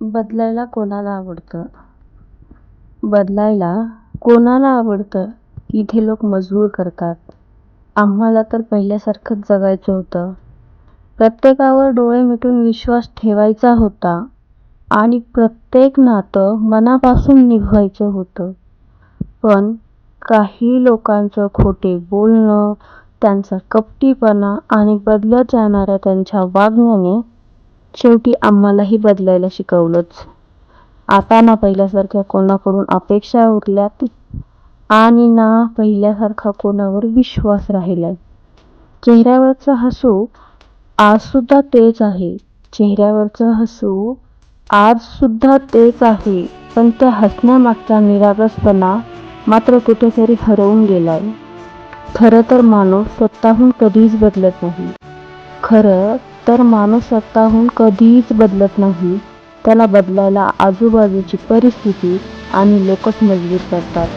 बदलायला कोणाला आवडतं? बदलायला कोणाला आवडतं? इथे लोक मजबूर करतात. आम्हाला तर पहिल्यासारखंच जगायचं होतं. प्रत्येकावर डोळे मिटून विश्वास ठेवायचा होता आणि प्रत्येक नातं मनापासून निभवायचं होतं. पण काही लोकांचं खोटे बोलणं, त्यांचा कपटीपणा आणि बदलत जाणाऱ्या त्यांच्या वागण्याने शेवटी आम्हालाही बदलायला शिकवलंच. आता ना पहिल्यासारख्या कोणाकडून अपेक्षा उरल्यात आणि ना पहिल्यासारखा कोणावर विश्वास राहिलाय. चेहऱ्यावरचं हसू आज सुद्धा तेच आहे. चेहऱ्यावरचं हसू आज सुद्धा तेच आहे. पण त्या हसण्यामागचा निरागसपणा मात्र कुठेतरी हरवून गेलाय. खरं तर माणूस स्वतःहून कधीच बदलत नाही. त्याला बदलायला आजूबाजूची परिस्थिती आणि लोकच मजबूर करतात.